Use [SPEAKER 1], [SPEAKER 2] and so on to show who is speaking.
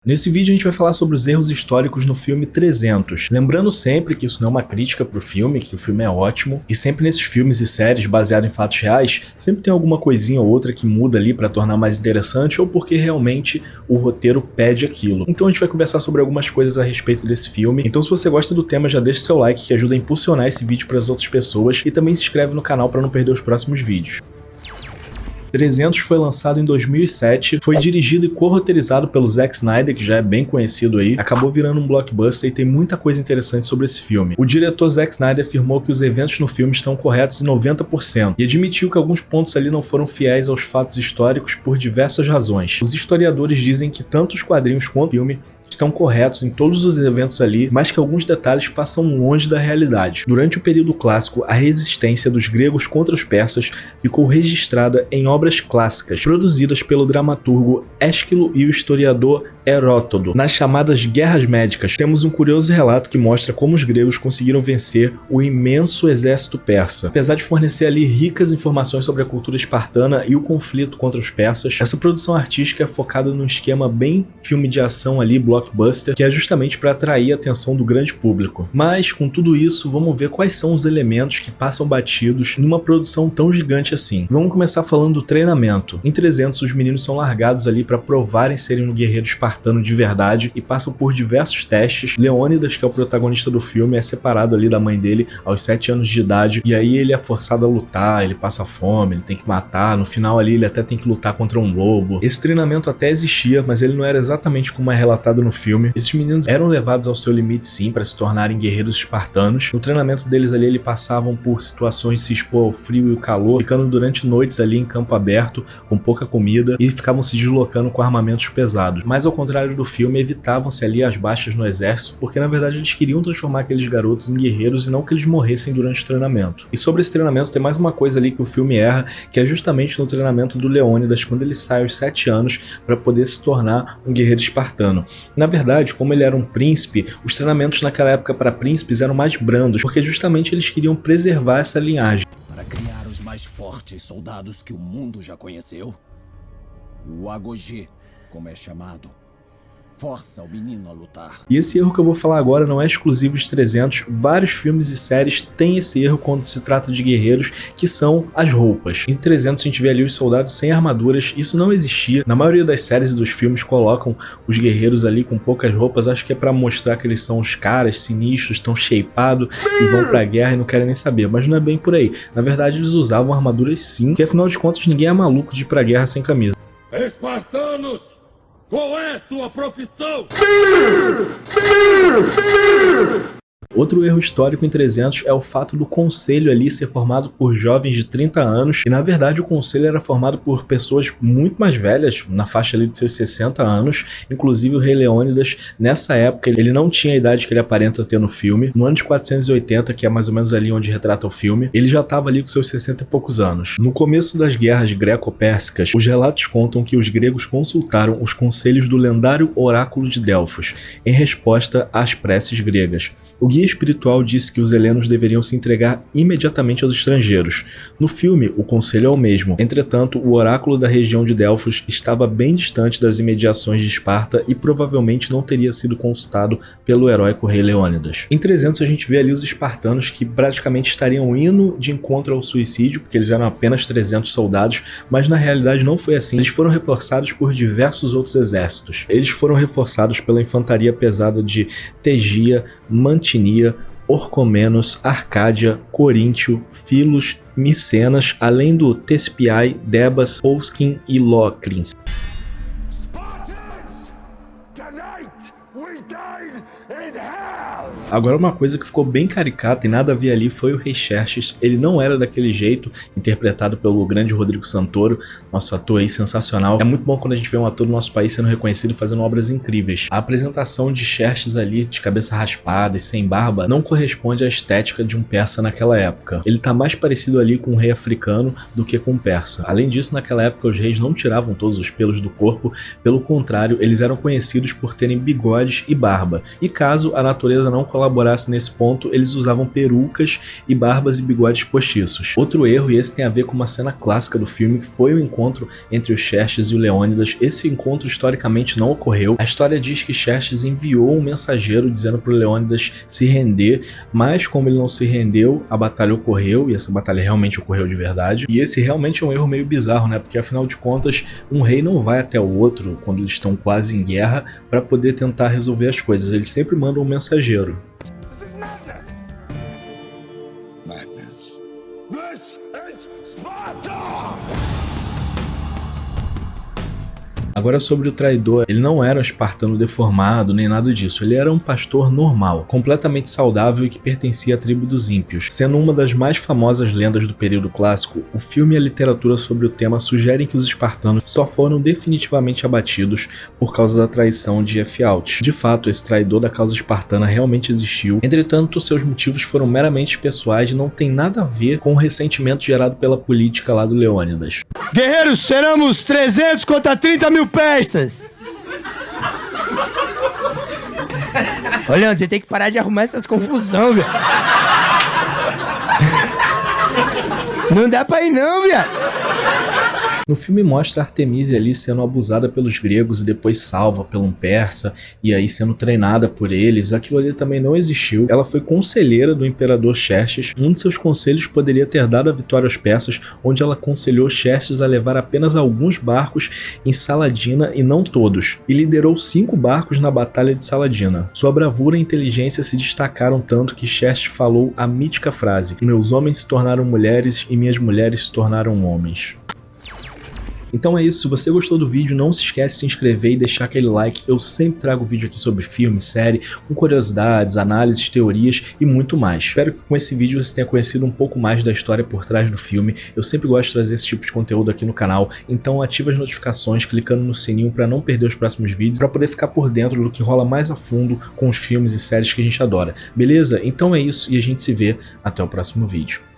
[SPEAKER 1] Nesse vídeo a gente vai falar sobre os erros históricos no filme 300. Lembrando sempre que isso não é uma crítica pro filme, que o filme é ótimo, e sempre nesses filmes e séries baseados em fatos reais, sempre tem alguma coisinha ou outra que muda ali pra tornar mais interessante ou porque realmente o roteiro pede aquilo. Então a gente vai conversar sobre algumas coisas a respeito desse filme. Então se você gosta do tema, já deixa seu like que ajuda a impulsionar esse vídeo para as outras pessoas e também se inscreve no canal para não perder os próximos vídeos. 300 foi lançado em 2007, foi dirigido e co-roteirizado pelo Zack Snyder, que já é bem conhecido aí, acabou virando um blockbuster e tem muita coisa interessante sobre esse filme. O diretor Zack Snyder afirmou que os eventos no filme estão corretos em 90% e admitiu que alguns pontos ali não foram fiéis aos fatos históricos por diversas razões. Os historiadores dizem que tanto os quadrinhos quanto o filme estão corretos em todos os eventos ali, mas que alguns detalhes passam longe da realidade. Durante o período clássico, a resistência dos gregos contra os persas ficou registrada em obras clássicas, produzidas pelo dramaturgo Ésquilo e o historiador Heródoto. Nas chamadas Guerras Médicas, temos um curioso relato que mostra como os gregos conseguiram vencer o imenso exército persa. Apesar de fornecer ali ricas informações sobre a cultura espartana e o conflito contra os persas, essa produção artística é focada num esquema bem filme de ação ali, blockbuster, que é justamente para atrair a atenção do grande público. Mas, com tudo isso, vamos ver quais são os elementos que passam batidos numa produção tão gigante assim. Vamos começar falando do treinamento. Em 300, os meninos são largados ali para provarem serem um guerreiro espartano de verdade e passam por diversos testes. Leônidas, que é o protagonista do filme, é separado ali da mãe dele aos 7 anos de idade, e aí ele é forçado a lutar, ele passa fome, ele tem que matar, no final ali ele até tem que lutar contra um lobo. Esse treinamento até existia, mas ele não era exatamente como é relatado no filme. Esses meninos eram levados ao seu limite sim, para se tornarem guerreiros espartanos. No treinamento deles ali, eles passavam por situações de se expor ao frio e o calor, ficando durante noites ali em campo aberto, com pouca comida, e ficavam se deslocando com armamentos pesados. Mas ao contrário do filme, evitavam-se ali as baixas no exército, porque na verdade eles queriam transformar aqueles garotos em guerreiros e não que eles morressem durante o treinamento. E sobre esse treinamento tem mais uma coisa ali que o filme erra, que é justamente no treinamento do Leônidas, quando ele sai aos 7 anos para poder se tornar um guerreiro espartano. Na verdade, como ele era um príncipe, os treinamentos naquela época para príncipes eram mais brandos, porque justamente eles queriam preservar essa linhagem.
[SPEAKER 2] Para criar os mais fortes soldados que o mundo já conheceu, o Agoge, como é chamado, força o menino a lutar.
[SPEAKER 1] E esse erro que eu vou falar agora não é exclusivo de 300, vários filmes e séries têm esse erro quando se trata de guerreiros, que são as roupas. Em 300 a gente vê ali os soldados sem armaduras, isso não existia. Na maioria das séries e dos filmes colocam os guerreiros ali com poucas roupas, acho que é pra mostrar que eles são os caras sinistros, estão shapeados e vão pra guerra e não querem nem saber, mas não é bem por aí. Na verdade eles usavam armaduras sim, porque afinal de contas ninguém é maluco de ir pra guerra sem camisa.
[SPEAKER 3] Espartanos! Qual é sua profissão?
[SPEAKER 1] Outro erro histórico em 300 é o fato do conselho ali ser formado por jovens de 30 anos, e na verdade o conselho era formado por pessoas muito mais velhas, na faixa ali de seus 60 anos, inclusive o rei Leônidas, nessa época ele não tinha a idade que ele aparenta ter no filme. No ano de 480, que é mais ou menos ali onde retrata o filme, ele já estava ali com seus 60 e poucos anos. No começo das guerras greco-pérsicas, os relatos contam que os gregos consultaram os conselhos do lendário oráculo de Delfos, em resposta às preces gregas. O guia espiritual disse que os helenos deveriam se entregar imediatamente aos estrangeiros. No filme, o conselho é o mesmo. Entretanto, o oráculo da região de Delfos estava bem distante das imediações de Esparta e provavelmente não teria sido consultado pelo heróico rei Leônidas. Em 300 a gente vê ali os espartanos que praticamente estariam indo de encontro ao suicídio, porque eles eram apenas 300 soldados, mas na realidade não foi assim. Eles foram reforçados por diversos outros exércitos. Eles foram reforçados pela infantaria pesada de Tegia, Mantinia, Orcomenos, Arcádia, Coríntio, Filos, Micenas, além do Tespiai, Debas, Polskin e Locrins. Agora uma coisa que ficou bem caricata e nada a ver ali foi o rei Xerxes. Ele não era daquele jeito, interpretado pelo grande Rodrigo Santoro, nosso ator aí sensacional. É muito bom quando a gente vê um ator do nosso país sendo reconhecido e fazendo obras incríveis. A apresentação de Xerxes ali, de cabeça raspada e sem barba, não corresponde à estética de um persa naquela época. Ele tá mais parecido ali com um rei africano do que com um persa. Além disso, naquela época os reis não tiravam todos os pelos do corpo, pelo contrário, eles eram conhecidos por terem bigode bigodes e barba, e caso a natureza não colaborasse nesse ponto, eles usavam perucas e barbas e bigodes postiços. Outro erro, e esse tem a ver com uma cena clássica do filme, que foi o encontro entre o Xerxes e o Leônidas. Esse encontro historicamente não ocorreu. A história diz que Xerxes enviou um mensageiro dizendo para o Leônidas se render, mas como ele não se rendeu, a batalha ocorreu, e essa batalha realmente ocorreu de verdade. E esse realmente é um erro meio bizarro, né? Porque afinal de contas, um rei não vai até o outro quando eles estão quase em guerra para poder tentar resolver as coisas. Eles sempre mandam um mensageiro.
[SPEAKER 4] This is madness. Madness. This is Sparta!
[SPEAKER 1] Agora sobre o traidor, ele não era um espartano deformado nem nada disso, ele era um pastor normal, completamente saudável e que pertencia à tribo dos ímpios. Sendo uma das mais famosas lendas do período clássico, o filme e a literatura sobre o tema sugerem que os espartanos só foram definitivamente abatidos por causa da traição de Efialtes. De fato, esse traidor da causa espartana realmente existiu, entretanto seus motivos foram meramente pessoais e não tem nada a ver com o ressentimento gerado pela política lá do Leônidas.
[SPEAKER 5] Guerreiros, seremos 300 contra 30 mil persas. Olha, você tem que parar de arrumar essas confusão, velho. Não dá pra ir não, viado.
[SPEAKER 1] No filme mostra Artemisia ali sendo abusada pelos gregos e depois salva por um persa, e aí sendo treinada por eles. Aquilo ali também não existiu. Ela foi conselheira do imperador Xerxes. Um de seus conselhos poderia ter dado a vitória aos persas, onde ela aconselhou Xerxes a levar apenas alguns barcos em Saladina e não todos, e liderou 5 barcos na batalha de Saladina. Sua bravura e inteligência se destacaram tanto que Xerxes falou a mítica frase: "Meus homens se tornaram mulheres e minhas mulheres se tornaram homens". Então é isso, se você gostou do vídeo, não se esquece de se inscrever e deixar aquele like. Eu sempre trago vídeo aqui sobre filme, série, com curiosidades, análises, teorias e muito mais. Espero que com esse vídeo você tenha conhecido um pouco mais da história por trás do filme. Eu sempre gosto de trazer esse tipo de conteúdo aqui no canal, então ativa as notificações clicando no sininho para não perder os próximos vídeos, para poder ficar por dentro do que rola mais a fundo com os filmes e séries que a gente adora. Beleza? Então é isso e a gente se vê até o próximo vídeo.